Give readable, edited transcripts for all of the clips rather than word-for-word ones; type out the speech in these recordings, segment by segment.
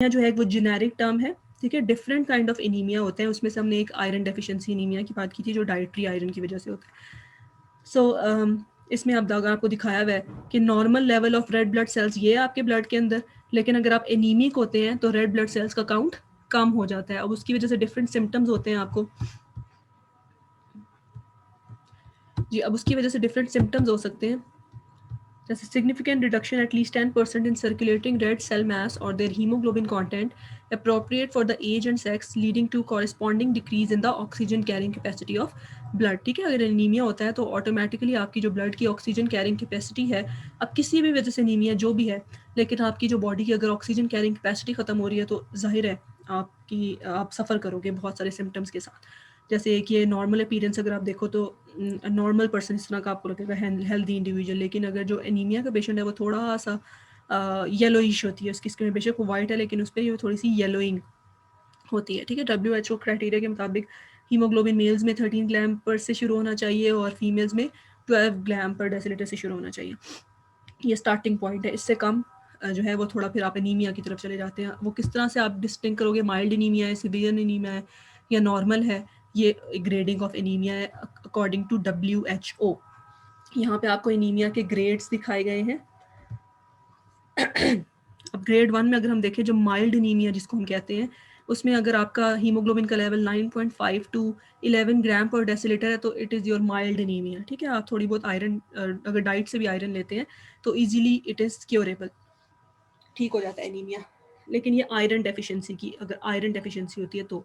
जो है वो जेनेरिक टर्म है, ठीक है। डिफरेंट काइंड ऑफ एनीमिया होते हैं, उसमें से हमने एक आयरन डेफिशिएंसी एनीमिया की बात की थी जो डाइटरी आयरन की वजह से होता है। सो इसमें अब आपको दिखाया हुआ है कि normal level of red blood sales ये है आपके ब्लड के अंदर, लेकिन अगर आप एनीमिक होते हैं तो रेड ब्लड सेल्स का काउंट कम हो जाता है। अब उसकी वजह से डिफरेंट सिम्टम्स होते हैं आपको जी, अब उसकी वजह से डिफरेंट सिम्टम्स हो सकते हैं, जैसे significant reduction at least 10% in circulating red cell mass or their hemoglobin content appropriate for the age and sex leading to corresponding decrease in the oxygen carrying capacity of blood। ठीक है, अगर anaemia होता है तो automatically आपकी जो blood की oxygen carrying capacity है, अब किसी भी वजह से एनीमिया जो भी है, लेकिन आपकी जो बॉडी की अगर ऑक्सीजन कैरिंग कैपेसिटी खत्म हो रही है तो जाहिर है आप सफ़र करोगे बहुत सारे सिम्टम्स के साथ। जैसे कि ये नॉर्मल अपीयरेंस अगर आप देखो तो नॉर्मल पर्सन इस तरह का आपको लगेगा हेल्दी इंडिविजुअल, लेकिन अगर जो एनीमिया का पेशेंट है वो थोड़ा सा येलोइश होती है, उसकी स्किन बेशक वो वाइट है लेकिन उस पर ये थोड़ी सी येलोइंग होती है। ठीक है, WHO क्राइटेरिया के मुताबिक हीमोग्लोबिन मेल्स में 13 ग्राम पर से शुरू होना चाहिए और फीमेल्स में 12 ग्राम पर डेसीलीटर से शुरू होना चाहिए। ये स्टार्टिंग पॉइंट है, इससे कम जो है वो थोड़ा फिर आप एनीमिया की तरफ चले जाते हैं। वो किस तरह से आप डिस्टिंग करोगे, माइल्ड एनीमिया है, सिवियर एनीमिया है या नॉर्मल है, ये ग्रेडिंग ऑफ एनीमिया है अकॉर्डिंग टू WHO। यहाँ पे आपको एनीमिया के ग्रेड्स दिखाए गए हैं। अब ग्रेड 1 में अगर हम देखें जो माइल्ड एनीमिया जिसको हम कहते हैं, उसमें अगर आपका हीमोग्लोबिन का लेवल 9.5 टू 11 ग्राम पर डेसीलीटर है तो it is your mild anaemia. ठीक है, आप थोड़ी बहुत आयरन अगर डाइट से भी आयरन लेते हैं तो इजीली इट इज़ क्योरेबल, ठीक हो जाता है एनीमिया। लेकिन ये आयरन डेफिशिएंसी की, अगर आयरन डेफिशिएंसी होती है तो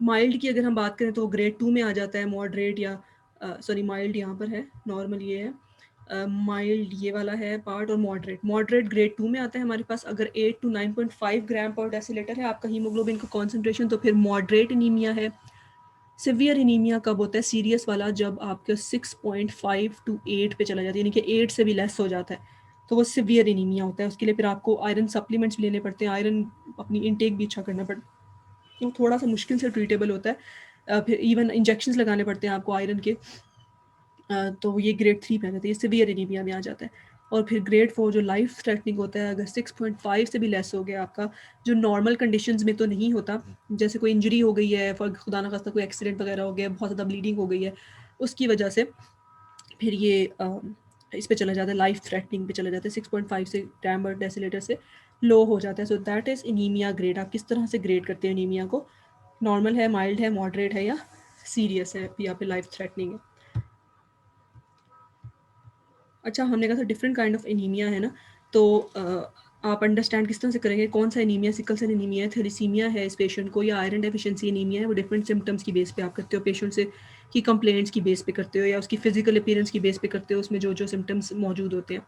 माइल्ड की अगर हम बात करें तो ग्रेड 2 में आ जाता है, मॉडरेट या सॉरी माइल्ड यहाँ पर है, नॉर्मल ये है, माइल्ड ये वाला है पार्ट, और मॉडरेट ग्रेड 2 में आता है हमारे पास। अगर 8 टू 9.5 ग्राम पर डेसीलीटर है आपका हीमोग्लोबिन का कॉन्सेंट्रेशन तो फिर मॉडरेट एनीमिया है। सिवियर एनीमिया कब होता है, सीरियस वाला, जब आपके 6.5 टू 8 पे चला जाता है, यानी कि 8 से भी लेस हो जाता है तो वो सिवियर एनीमिया होता है। उसके लिए फिर आपको आयरन सप्लीमेंट्स भी लेने पड़ते हैं, आयरन अपनी इनटेक भी अच्छा करना पड़ता है, वो थोड़ा सा मुश्किल से ट्रीटेबल होता है। फिर इवन इंजेक्शंस लगाने पड़ते हैं आपको आयरन के। तो ये ग्रेड 3 में आ जाता है, ये सिवियर एनीमिया में आ जाता है। और फिर ग्रेड 4 जो लाइफ थ्रेटनिंग होता है, अगर 6.5 से भी लेस हो गया आपका, जो नॉर्मल कंडीशंस में तो नहीं होता, जैसे कोई इंजरी हो गई है, फॉर खुदा ना खास्ता कोई एक्सीडेंट वगैरह हो गया, बहुत ज़्यादा ब्लीडिंग हो गई है, उसकी वजह से फिर ये इस पे चला जाता है, लाइफ थ्रेटनिंग पे चला जाता है, 6.5 से ग्राम पर डेसीलीटर से लो हो जाता है। So that is anaemia grade. आप किस तरह से ग्रेड करते हैं एनीमिया को, नॉर्मल है, माइल्ड है, मॉडरेट है या सीरियस है या फिर लाइफ थ्रेटनिंग है। अच्छा, हमने कहा था डिफरेंट काइंड ऑफ एनीमिया है ना, तो आप अंडरस्टैंड किस तरह से करेंगे कौन सा एनीमिया, सिकल सेल एनीमिया है, थैलेसीमिया है इस पेशेंट को, या आयरन डेफिशिएंसी एनीमिया है, वो डिफरेंट सिम्टम्स की बेस पे आप करते हो, पेशेंट से की कंप्लेंट्स की बेस पे करते हो या उसकी फिजिकल अपीयरेंस की बेस पे करते हो, उसमें जो जो सिम्टम्स मौजूद होते हैं।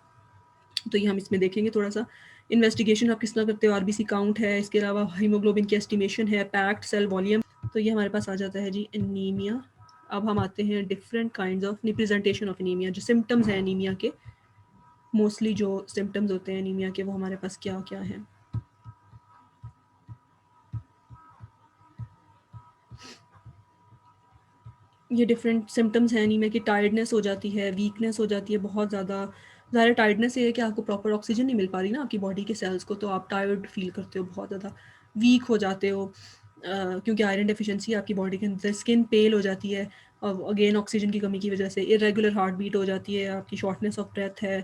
तो ये हम इसमें देखेंगे थोड़ा सा। इन्वेस्टिगेशन आप किस तरह करते हो, आरबीसी काउंट है, इसके अलावा हीमोग्लोबिन की एस्टिमेशन है, पैक्ड सेल वॉल्यूम। तो ये हमारे पास आ जाता है जी एनीमिया। अब हम आते हैं different kinds of representation of anaemia, जो सिम्टम्स हैं एनीमिया के, मोस्टली जो सिम्टम्स होते हैं एनीमिया के वो हमारे पास क्या क्या हैं। ये डिफरेंट सिम्टम्स हैं एनीमिया की। टायर्डनेस हो जाती है, वीकनेस हो जाती है बहुत ज़्यादा। ज़्यादा टायर्डनेस ये है कि आपको प्रॉपर ऑक्सीजन नहीं मिल पा रही ना आपकी बॉडी के सेल्स को, तो आप टायर्ड फील करते हो, बहुत ज़्यादा वीक हो जाते हो, क्योंकि आयरन डेफिशिएंसी आपकी बॉडी के अंदर। स्किन पेल हो जाती है और अगेन ऑक्सीजन की कमी की वजह से। इरेगुलर हार्ट बीट हो जाती है आपकी, शॉर्टनेस ऑफ ब्रेथ है,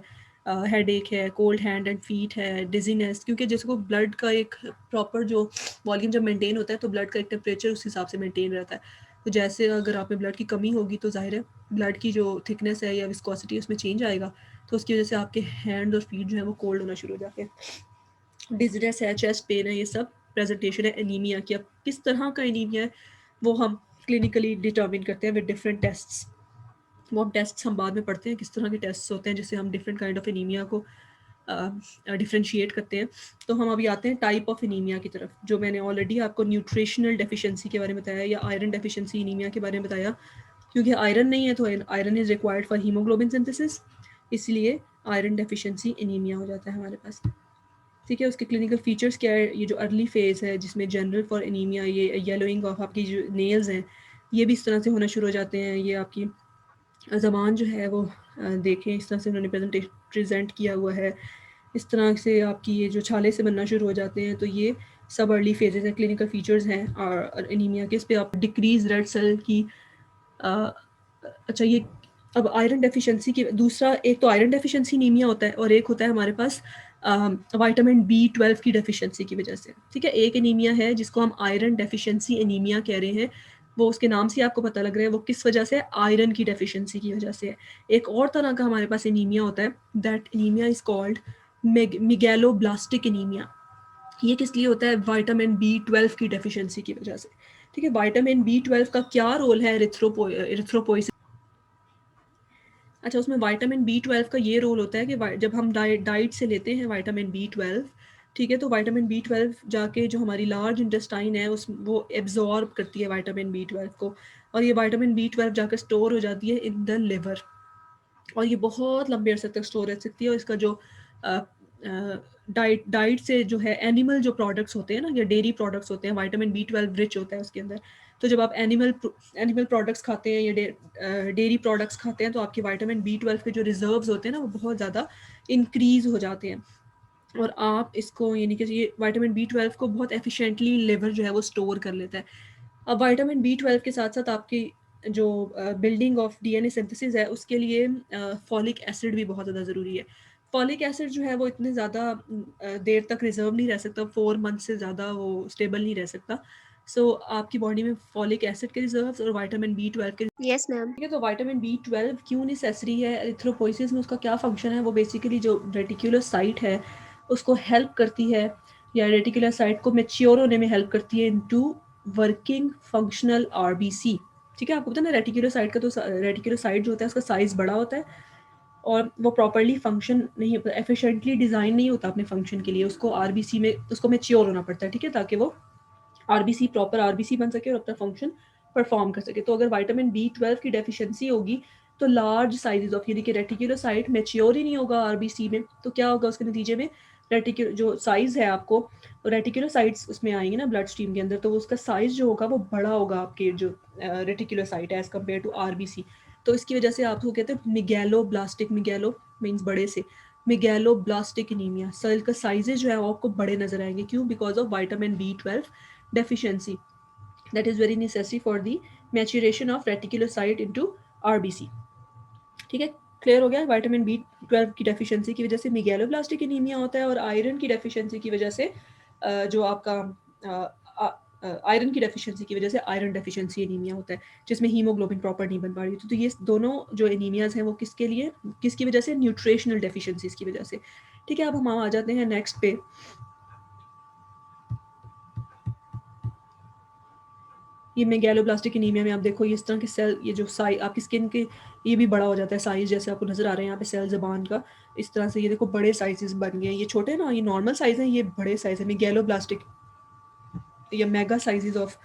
हेड एक है, कोल्ड हैंड एंड फीट है, डिजीनेस, क्योंकि जिसको ब्लड का एक प्रॉपर जो वॉल्यूम जब मेंटेन होता है तो ब्लड का एक टेम्परेचर उस हिसाब से मेंटेन रहता है। तो जैसे अगर आप में ब्लड की कमी होगी तो ज़ाहिर है ब्लड की जो थिकनेस है या विस्कोसिटी उसमें चेंज आएगा, तो उसकी वजह से आपके हैंड और फीट जो है वो कोल्ड होना शुरू हो जाते हैं। डिजीनेस है, चेस्ट पेन है, ये सब प्रेजेंटेशन है एनीमिया की। अब किस तरह का एनीमिया है वो हम क्लिनिकली डिटर्मिन करते हैं विद डिफरेंट टेस्ट्स। वो टेस्ट्स हम बाद में पढ़ते हैं किस तरह के टेस्ट्स होते हैं जिससे हम डिफरेंट काइंड ऑफ एनीमिया को डिफ्रेंशिएट करते हैं। तो हम अभी आते हैं टाइप ऑफ एनीमिया की तरफ, जो मैंने ऑलरेडी आपको न्यूट्रिशनल डेफिशिएंसी के बारे में बताया या आयरन डेफिशिएंसी एनीमिया के बारे में बताया। क्योंकि आयरन नहीं है तो iron is required for haemoglobin synthesis, इसलिए आयरन डेफिशिएंसी एनीमिया हो जाता है हमारे पास। ठीक है, उसके क्लिनिकल फीचर्स क्या है, ये जो अर्ली फेज़ है जिसमें जनरल फॉर एनीमिया, ये येलोइंग ऑफ आपकी जो नेल्स हैं ये भी इस तरह से होना शुरू हो जाते हैं। ये आपकी ज़बान जो है वो देखें इस तरह से उन्होंने प्रेजेंट किया हुआ है। इस तरह से आपकी ये जो छाले से बनना शुरू हो जाते हैं, तो ये सब अर्ली फेजेस हैं, क्लिनिकल फीचर्स हैं और एनीमिया के। इस पे आप डिक्रीज रेड सेल की अच्छा ये अब आयरन डेफिशिएंसी की दूसरा, एक तो आयरन डेफिशिएंसी एनीमिया होता है और एक होता है हमारे पास विटामिन B12 की डेफिशिएंसी की वजह से। ठीक है, एक एनीमिया है जिसको हम आयरन डेफिशिएंसी एनीमिया कह रहे हैं, वो उसके नाम से आपको पता लग रहा है वो किस वजह से, आयरन की डेफिशिएंसी की वजह से है। एक और तरह का हमारे पास एनीमिया होता है, that anaemia is called megaloblastic anaemia. ये किस लिए होता है, विटामिन B12 की डेफिशिएंसी की वजह से। ठीक है, विटामिन B12 का क्या रोल है एरिथ्रोपोइसिस। अच्छा, उसमें विटामिन B12 का ये रोल होता है कि जब हम डाइट से लेते हैं विटामिन B12, ठीक है, तो विटामिन B12 जाके जो हमारी लार्ज इंटेस्टाइन है उस वो एब्जॉर्ब करती है विटामिन B12 को, और ये विटामिन B12 जाकर स्टोर हो जाती है इन द लिवर, और ये बहुत लंबे अरसे तक स्टोर रह सकती है। और इसका जो डाइट से जो है एनिमल जो प्रोडक्ट्स होते हैं ना, या डेयरी प्रोडक्ट्स होते हैं, विटामिन B12 रिच होता है उसके अंदर। तो जब आप एनिमल प्रोडक्ट्स खाते हैं या डेयरी प्रोडक्ट्स खाते हैं, तो आपके विटामिन B12 के जो रिजर्व्स होते हैं ना, वो बहुत ज़्यादा इंक्रीज हो जाते हैं, और आप इसको यानी कि ये विटामिन B12 को बहुत एफिशिएंटली लिवर जो है वो स्टोर कर लेता है। अब विटामिन B12 के साथ साथ आपकी जो बिल्डिंग ऑफ DNA सिंथेसिस है उसके लिए फॉलिक एसिड भी बहुत ज़्यादा ज़रूरी है। फॉलिक एसिड जो है वो इतने ज़्यादा देर तक रिजर्व नहीं रह सकता, 4 मंथ से ज़्यादा वो स्टेबल नहीं रह सकता। सो आपकी बॉडी में फॉलिक एसिड के रिजर्व्स और विटामिन B12 के, यस मैम। ठीक है, तो विटामिन B12 क्यों नेसेसरी है एरिथ्रोपोइसिस में, उसका क्या फंक्शन है, वो बेसिकली जो रेटिकुलर साइट है उसको हेल्प करती है, या रेटिकुलर साइट को मैच्योर होने में हेल्प करती है इनटू वर्किंग फंक्शनल आरबीसी। ठीक है, आपको पता है ना रेटिकुलर साइट का, तो रेटिकुलर साइट जो होता है उसका साइज बड़ा होता है और वो प्रॉपर्ली फंक्शन नहीं होता, एफिशिएंटली डिज़ाइन नहीं होता अपने फंक्शन के लिए, उसको आरबीसी में उसको मैच्योर होना पड़ता है। ठीक है, ताकि वो आरबीसी प्रॉपर आरबीसी बन सके और अपना फंक्शन परफॉर्म कर सके। तो अगर विटामिन B12 की डेफिशिएंसी होगी तो लार्ज साइजेस ऑफ यानी कि रेटिकुलोसाइट मैच्योर ही नहीं होगा आरबीसी में, तो क्या होगा उसके नतीजे में, रेटिकुलर जो साइज है आपको, रेटिकुलोसाइट्स उसमें आएंगे ना ब्लड स्ट्रीम के अंदर, तो उसका साइज जो होगा वो बड़ा होगा आपके जो रेटिकुलोसाइट है एज कम्पेयर टू आरबीसी। तो इसकी वजह से आपको कहते हैं मिगैलोब्लास्टिक, मिगैलो मीन्स बड़े से, मिगैलोब्लास्टिक एनीमिया, सेल का साइजेज जो है वो आपको बड़े नजर आएंगे। क्यों? Because of vitamin B12 deficiency that is very necessary for the maturation of reticulocyte into RBC। ठीक है, क्लियर हो गया। विटामिन B12 की डेफिशिएंसी की वजह से मिगैलोब्लास्टिक एनीमिया होता है, और आयरन की डेफिशिएंसी की वजह से जो आपका आयरन की डेफिशिएंसी की वजह से आयरन डेफिशिएंसी एनीमिया होता है, जिसमें हीमोग्लोबिन प्रॉपर नहीं बन पा रही। तो ये दोनों जो एनीमियाज हैं वो किसके लिए, किसकी वजह से, न्यूट्रिशनल डेफिशिएंसीज की वजह से। ठीक है, अब हम आ जाते हैं नेक्स्ट पे। ये मेगैलोब्लास्टिक एनीमिया में आप देखो ये इस तरह के सेल, ये जो साइज आपकी स्किन के, ये भी बड़ा हो जाता है साइज, जैसे आपको नजर आ रहे हैं यहाँ पे सेल जबान का, इस तरह से ये देखो बड़े साइजेस बन गए हैं। ये छोटे ना, ये नॉर्मल साइज है, ये बड़े साइज है मेगैलोब्लास्टिक या मेगा साइजेस ऑफ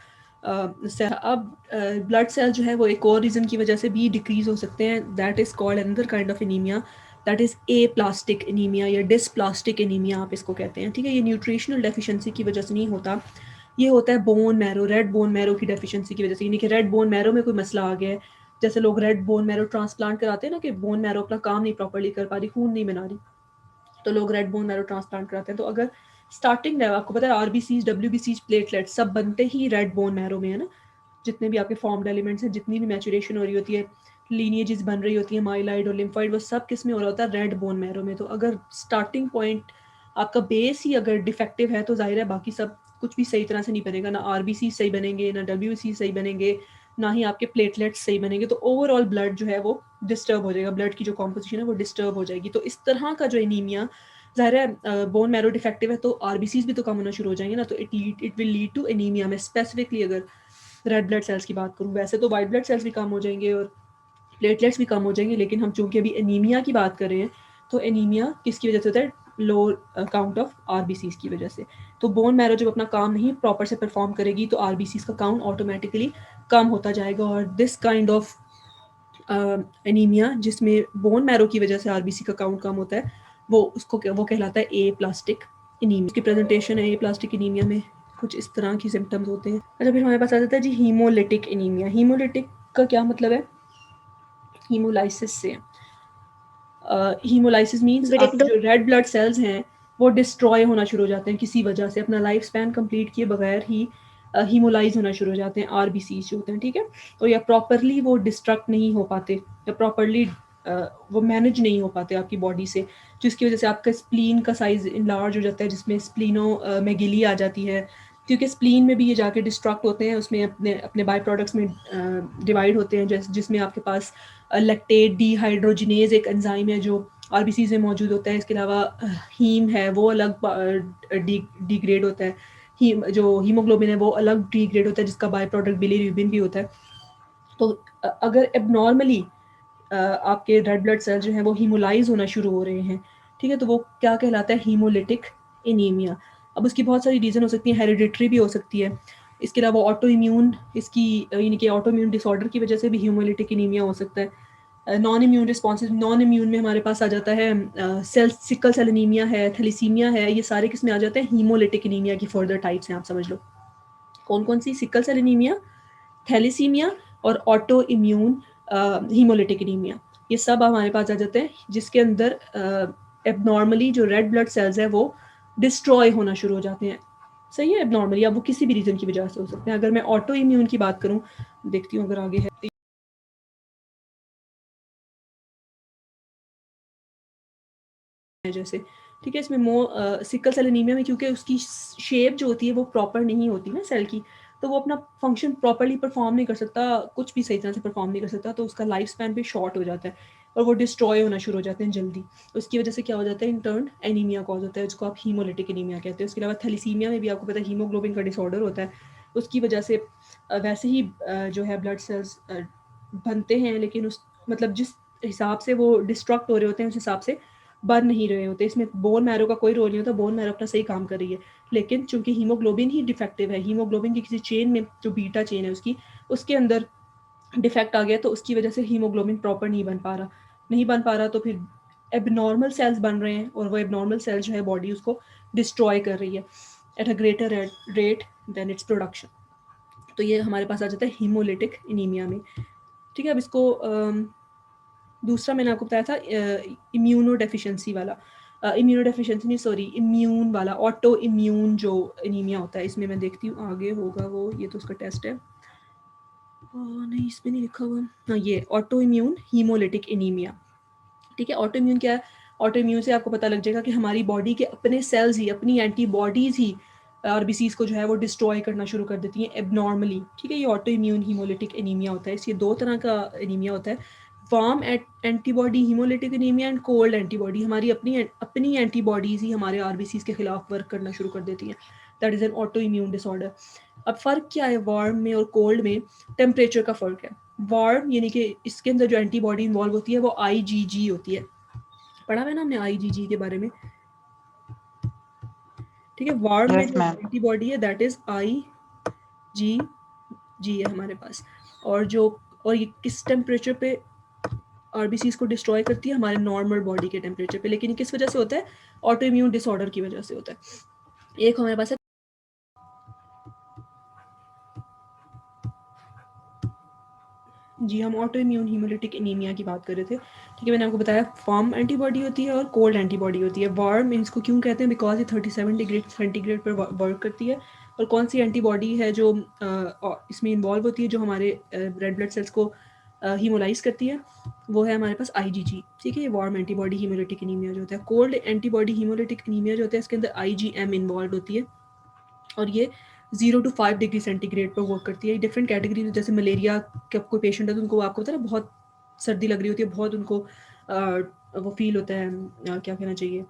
सेल। अब ब्लड सेल जो है वो एक और रीज़न की वजह से भी डिक्रीज हो सकते हैं, that is called another kind of anaemia, that is a plastic anaemia या डिसप्लास्टिक एनीमिया आप इसको कहते हैं। ठीक है, ये न्यूट्रिशनल डेफिशिएंसी की वजह से नहीं होता, ये होता है bone marrow, red bone marrow की डेफिशिएंसी की वजह से, यानी कि रेड बोन मैरो में कोई मसला आ गया है। जैसे लोग रेड बोन मैरो ट्रांसप्लांट कराते हैं ना, कि बोन मैरो अपना काम नहीं प्रॉपर्ली कर पा रही, खून नहीं बना रही, तो लोग रेड बोन मैरो ट्रांसप्लांट कराते हैं। तो अगर स्टार्टिंग लेवल आपको पता है आरबीसीज, डब्ल्यूबीसीज, प्लेटलेट्स सब बनते ही रेड बोन मैरो में है ना, जितने भी आपके फॉर्म्ड एलिमेंट्स हैं, जितनी भी मैचुरेशन हो रही होती है, लीनिएजेस बन रही होती है, माइलाइड और लिम्फाइड, वो सब किस में हो रहा होता है, रेड बोन मैरो में। तो अगर स्टार्टिंग पॉइंट आपका बेस ही अगर डिफेक्टिव है, तो जाहिर है बाकी सब कुछ भी सही तरह से नहीं बनेगा, ना आरबीसी सही बनेंगे, ना डब्ल्यूसी सही बनेंगे, ना ही आपके प्लेटलेट्स सही बनेंगे। तो ओवरऑल ब्लड जो है वो डिस्टर्ब हो जाएगा, ब्लड की जो कॉम्पोजिशन है वो डिस्टर्ब हो जाएगी। तो इस तरह का जो एनीमिया, ज़ाहिर है बोन मैरो डिफेक्टिव है तो आरबीसीज भी तो कम होना शुरू हो जाएंगे ना, तो it will lead to anaemia में। स्पेसिफिकली अगर रेड ब्लड सेल्स की बात करूँ, वैसे तो वाइट ब्लड सेल्स भी कम हो जाएंगे और प्लेटलेट्स भी कम हो जाएंगे, लेकिन हम चूंकि अभी एनीमिया की बात कर रहे हैं, तो एनीमिया किसकी वजह से होता है, लो काउंट ऑफ आरबीसीज की वजह से। तो बोन मैरो जब अपना काम नहीं प्रॉपर से परफॉर्म करेगी तो आरबीसीज का काउंट ऑटोमेटिकली कम होता जाएगा, और दिस काइंड ऑफ एनीमिया जिसमें बोन मैरो की वजह से आरबीसी का काउंट कम होता है, वो कहलाता है ए प्लास्टिक एनीमिया। उसकी प्रेजेंटेशन है ए प्लास्टिक एनीमिया में कुछ इस तरह की सिम्टम्स होते हैं। अच्छा, फिर हमारे पास आ जाता है जी हीमोलिटिक एनीमिया। हीमोलिटिक का क्या मतलब है, हीमोलाइसिस से। हीमोलाइसिस मीन्स आपके जो रेड ब्लड सेल्स हैं वो डिस्ट्रॉय होना शुरू हो जाते हैं किसी वजह से, अपना लाइफ स्पैन कंप्लीट किए बगैर ही हीमोलाइज होना शुरू हो जाते हैं, आरबीसीज जो होते हैं, ठीक है। और या प्रॉपरली वो डिस्ट्रक्ट नहीं हो पाते, या प्रॉपरली वो मैनेज नहीं हो पाते आपकी बॉडी से, जिसकी वजह से आपका स्प्लीन का साइज लार्ज हो जाता है, जिसमें स्प्लीनो मेगिली आ जाती है, क्योंकि स्प्लीन में भी ये जाके डिस्ट्रक्ट होते हैं, उसमें अपने अपने बाई प्रोडक्ट्स में डिवाइड होते हैं, जिसमें आपके पास लैक्टेट डीहाइड्रोजिनेज एक एंजाइम है जो आरबीसीज में मौजूद होता है। इसके अलावा हीम है वो अलग डिग्रेड होता है, हीम जो हीमोग्लोबिन है वो अलग डिग्रेड होता है, जिसका बाई प्रोडक्ट बिलीरुबिन भी होता है। तो अगर एबनॉर्मली आपके रेड ब्लड सेल जो हैं वो हीमोलाइज होना शुरू हो रहे हैं, ठीक है, तो वो क्या कहलाता है, हीमोलिटिक एनीमिया। अब उसकी बहुत सारी रीज़न हो सकती है, हेरिडिटरी भी हो सकती है, इसके अलावा ऑटो इम्यून, इसकी यानी कि ऑटो इम्यून डिसऑर्डर की वजह से भी हीमोलिटिक एनीमिया हो सकता है। Non immune responsive, non immune में हमारे पास आ जाता है सेल सिकल सेल एनीमिया है, थैलीसीमिया है, ये सारे किस में आ जाते हैं, हीमोलिटिक एनीमिया की फर्दर टाइप्स हैं, आप समझ लो कौन कौन सी, सिकल सेल एनीमिया, थैलीसीमिया और ऑटो इम्यून हीमोलिटिक एनीमिया, ये सब हमारे पास आ जाते हैं, जिसके अंदर एबनॉर्मली जो रेड ब्लड सेल्स है वो डिस्ट्रॉय होना शुरू हो जाते हैं। सही है, एबनॉर्मली, अब वो किसी भी रीज़न की वजह से हो सकते हैं। अगर मैं ऑटो इम्यून की बात करूँ, देखती हूँ अगर आगे है जैसे, ठीक है, इसमें सिकल सेल एनीमिया में क्योंकि उसकी शेप जो होती है वो प्रॉपर नहीं होती ना सेल की, तो वो अपना फंक्शन प्रॉपरली परफॉर्म नहीं कर सकता, कुछ भी सही तरह से परफॉर्म नहीं कर सकता, तो उसका लाइफ स्पैन भी शॉर्ट हो जाता है और वो डिस्ट्रॉय होना शुरू हो जाते हैं जल्दी। उसकी वजह से क्या हो जाता है, इन टर्न एनीमिया कॉज होता है, जिसको आप हीमोलिटिक एनीमिया कहते हैं। उसके अलावा थैलीसीमिया में भी आपको पता है हीमोग्लोबिन का डिसऑर्डर होता है, उसकी वजह से वैसे ही जो है ब्लड सेल्स बनते हैं, लेकिन उस मतलब जिस हिसाब से वो डिस्ट्रक्ट हो रहे होते हैं उस हिसाब से बन नहीं रहे होते। इसमें बोन मैरो का कोई रोल नहीं होता, बोन मैरो अपना सही काम कर रही है, लेकिन चूंकि हीमोग्लोबिन ही डिफेक्टिव है, हीमोग्लोबिन की किसी चेन में जो बीटा चेन है उसकी, उसके अंदर डिफेक्ट आ गया, तो उसकी वजह से हीमोग्लोबिन प्रॉपर नहीं बन पा रहा, तो फिर एबनॉर्मल सेल्स बन रहे हैं, और वो एबनॉर्मल सेल जो है बॉडी उसको डिस्ट्रॉय कर रही है at a greater rate than its production. तो ये हमारे पास आ जाता है हीमोलिटिक एनीमिया में, ठीक है। अब इसको दूसरा मैंने आपको बताया था इम्यूनो डेफिशिएंसी वाला, इम्यूनो डेफिशिएंसी नहीं, सॉरी, इम्यून वाला, ऑटो इम्यून जो एनीमिया होता है, इसमें मैं देखती हूँ आगे होगा वो, ये तो उसका टेस्ट है, नहीं इसमें नहीं लिखा हुआ, हाँ ये ऑटो इम्यून हीमोलिटिक एनीमिया, ठीक है। ऑटो इम्यून क्या है, ऑटो इम्यून से आपको पता लग जाएगा कि हमारी बॉडी के अपने सेल्स ही, अपनी एंटीबॉडीज़ ही आरबीसीज को जो है वो डिस्ट्रॉय करना शुरू कर देती हैं एबनॉर्मली, ठीक है। ये ऑटो इम्यून हीमोलिटिक एनीमिया होता है। इसके दो तरह का एनीमिया होता है, warm antibody haemolytic anaemia and cold antibody, हमारी अपनी अपनी एंटीबॉडीज़ ही हमारे आरबीसीज के खिलाफ वर्क करना शुरू कर देती हैं, that is an auto immune disorder. अब फ़र्क क्या है वार्म में और कोल्ड में, टेम्परेचर का फ़र्क है। वार्म यानी कि इसके अंदर जो एंटीबॉडी इन्वॉल्व होती है वो आईजीजी होती है, पढ़ा है ना हमने आईजीजी के बारे में, ठीक है। वार्म में जो एंटीबॉडी है दैट इज आईजीजी है हमारे पास, और ये किस टेम्परेचर पे आरबीसीज को डिस्ट्रॉय करती है, हमारे नॉर्मल बॉडी के टेम्परेचर पे, लेकिन किस वजह से होता है, ऑटो इम्यून डिसऑर्डर की वजह से होता है। एक हमारे पास है, जी हम ऑटो इम्यून हीमोलिटिक एनीमिया की बात कर रहे थे, ठीक है। मैंने आपको बताया वार्म एंटीबॉडी होती है और कोल्ड एंटीबॉडी होती है। वार्म इसको क्यों कहते हैं, बिकॉज ये 37 डिग्री सेंटीग्रेड पर वर्क करती है, और कौन सी एंटीबॉडी है जो इसमें इन्वॉल्व होती है, जो हमारे रेड ब्लड सेल्स को हीमोलाइज करती है, वो है हमारे पास आईजीजी, ठीक है। ये वार्म एंटीबॉडी हीमोलिटिक एनीमिया जो होता है। कोल्ड एंटीबॉडी हीमोलिटिक एनीमिया जो होता है, इसके अंदर आईजीएम इन्वॉल्व होती है, और ये 0 to 5 डिग्री सेंटीग्रेड पर वर्क करती है। डिफरेंट कैटेगरी, जैसे मलेरिया का कोई पेशेंट है तो उनको आपको पता है बहुत सर्दी लग रही होती है, बहुत उनको वो फील होता है, क्या कहना चाहिए,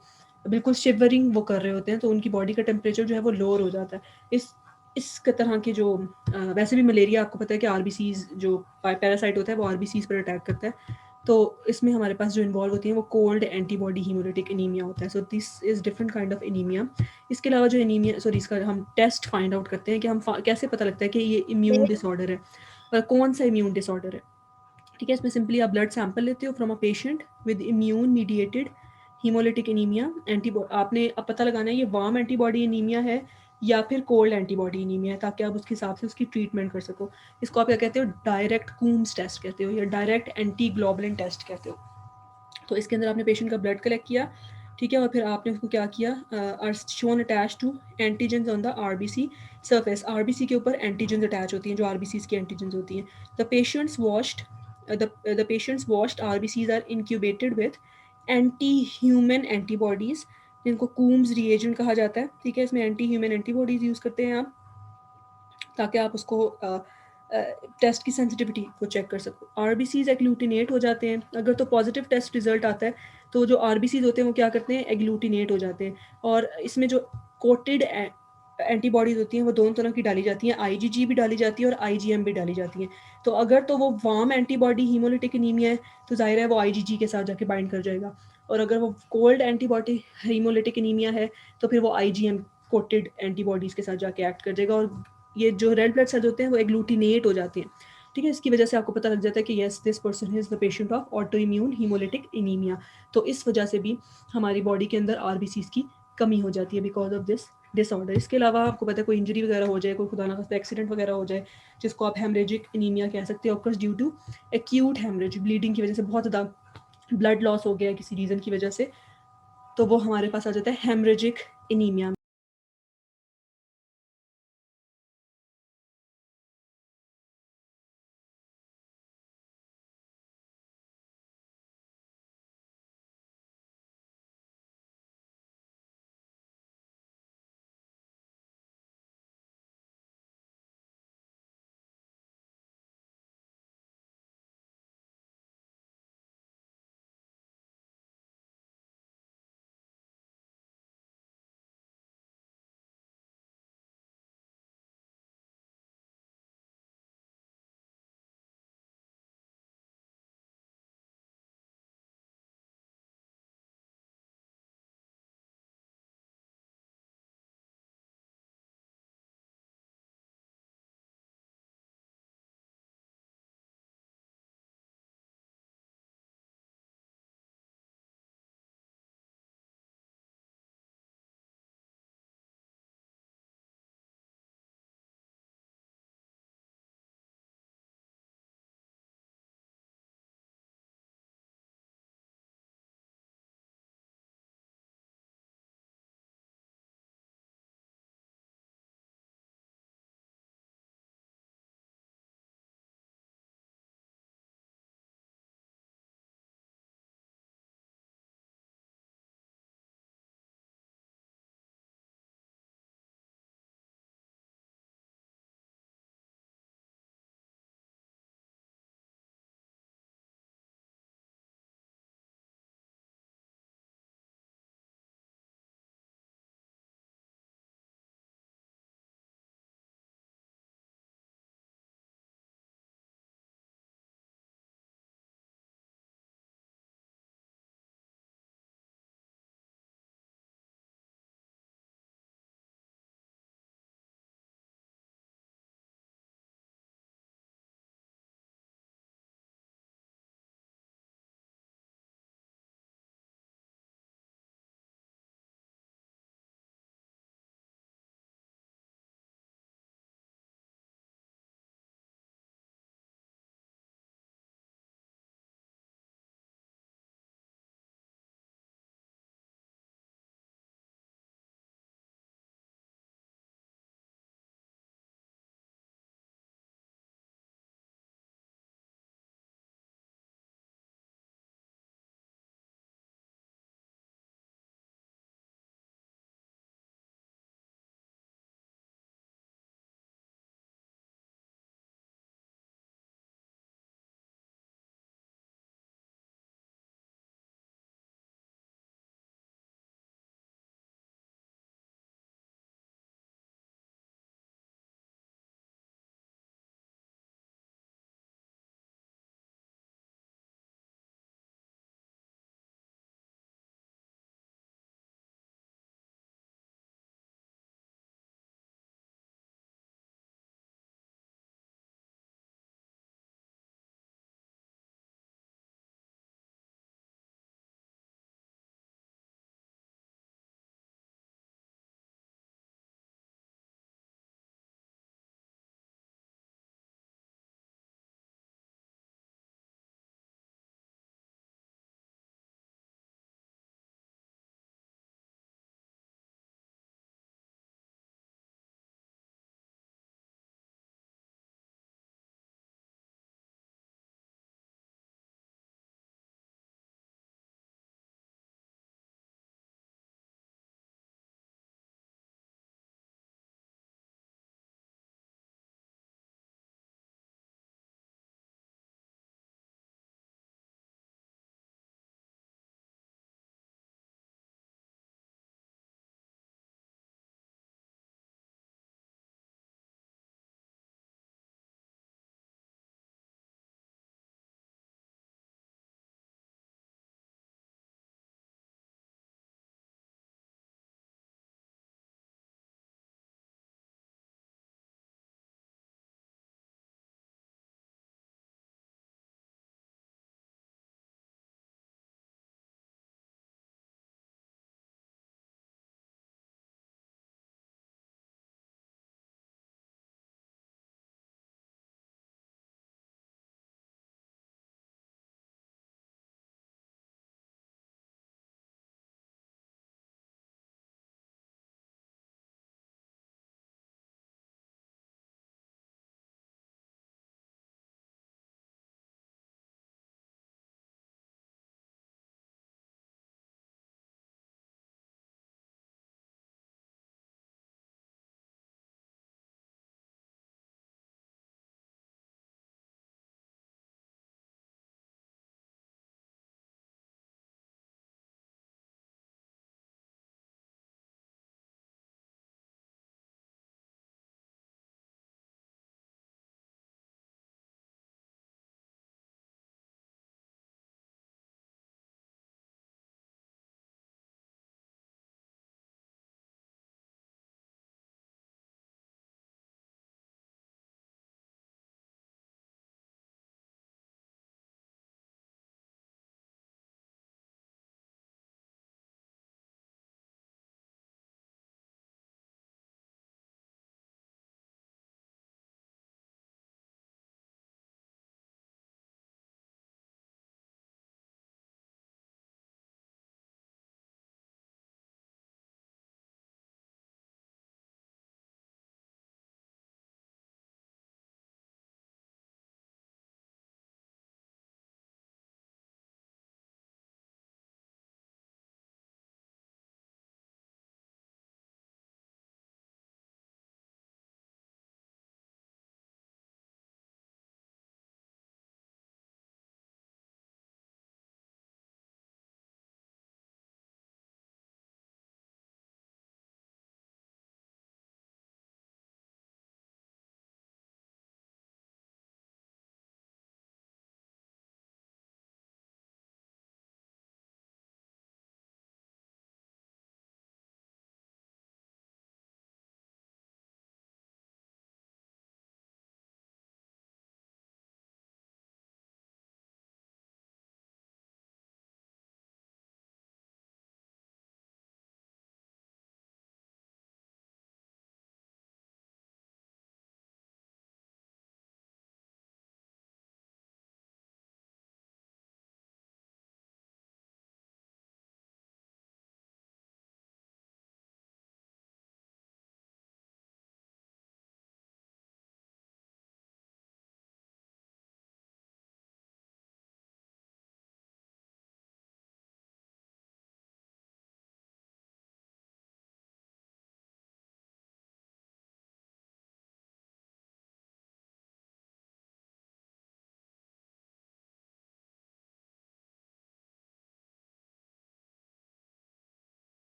बिल्कुल शिवरिंग वो कर रहे होते हैं, तो उनकी बॉडी का टेम्परेचर जो है वो लोअर हो जाता है। इस तरह के जो वैसे भी मलेरिया आपको पता है कि आरबीसीज जो पैरासाइट होता है वो आरबीसीज पर अटैक करता है, तो इसमें हमारे पास जो इन्वॉल्व होती हैं वो कोल्ड एंटीबॉडी हीमोलिटिक एनीमिया होता है। So this is different kind of anaemia. इसके अलावा जो एनीमिया, सॉरी, इसका हम टेस्ट फाइंड आउट करते हैं कि हम कैसे पता लगता है कि ये इम्यून डिसऑर्डर है, और कौन सा इम्यून डिसऑर्डर है, ठीक है। इसमें सिंपली आप ब्लड सैंपल लेते हो from a patient with immune mediated haemolytic anaemia, आपने अब पता लगाना है ये वार्म एंटीबॉडी एनीमिया है या फिर कोल्ड एंटीबॉडी एनीमिया है, ताकि आप उसके हिसाब से उसकी ट्रीटमेंट कर सको। इसको आप क्या कहते हो, डायरेक्ट कूम्स टेस्ट कहते हो, या डायरेक्ट एंटी ग्लोबुलिन टेस्ट कहते हो, तो इसके अंदर आपने पेशेंट का ब्लड कलेक्ट किया, ठीक है, और फिर आपने उसको क्या किया, are shown attach to antigens on the RBC surface. RBC के ऊपर एंटीजेंस अटैच होती हैं, जो आरबीसीज की एंटीजेंस होती हैं। The patients washed the patients washed RBCs are incubated with anti human antibodies, जिनको कूम्स रिएजेंट कहा जाता है, ठीक है। इसमें एंटी ह्यूमन एंटीबॉडीज़ यूज़ करते हैं आप, ताकि आप उसको टेस्ट की सेंसिटिविटी को चेक कर सको। आरबीसीज एग्लूटिनेट हो जाते हैं। अगर तो पॉजिटिव टेस्ट रिजल्ट आता है तो जो आरबीसीज होते हैं वो क्या करते हैं, एग्लूटिनेट हो जाते हैं। और इसमें जो कोटेड एंटीबॉडीज़ होती हैं वो दोनों तरह की डाली जाती हैं, आईजीजी भी डाली जाती है और आईजीएम भी डाली जाती हैं। तो अगर तो वो वार्म एंटीबॉडी हीमोलिटिक एनीमिया है तो ज़ाहिर है वो आईजीजी के साथ जाके बाइंड कर जाएगा, और अगर वो कोल्ड एंटीबॉडी हीमोलिटिक एनीमिया है तो फिर वो आईजीएम कोटेड एंटीबॉडीज़ के साथ जाके एक्ट कर जाएगा, और ये जो रेड ब्लड सेल्स होते हैं वो एग्लूटिनेट हो जाते हैं, ठीक है। इसकी वजह से आपको पता लग जाता है कि yes this person is the patient of auto immune haemolytic anaemia. तो इस वजह से भी हमारी बॉडी के अंदर आरबीसीज की कमी हो जाती है बिकॉज ऑफ दिस डिसऑर्डर। इसके अलावा आपको पता है कोई इंजरी वगैरह हो जाए, कोई खुदा ना खास्ता एक्सीडेंट वगैरह हो जाए, जिसको आप हेमरेजिक एनीमिया कह सकते हो, of course due to acute haemorrhage, bleeding की वजह से बहुत ज़्यादा ब्लड लॉस हो गया है किसी रीज़न की वजह से, तो वो हमारे पास आ जाता है हेमरेजिक एनीमिया।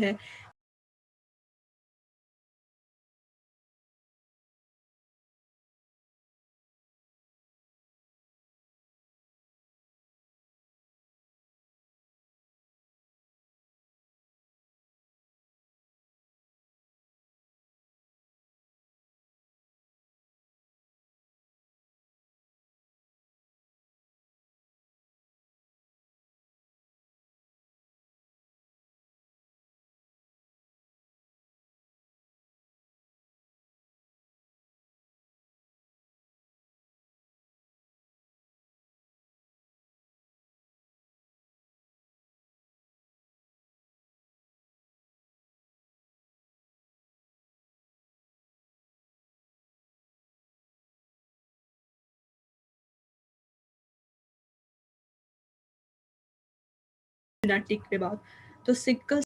है। सिनेप्टिक पे बात, तो सिकल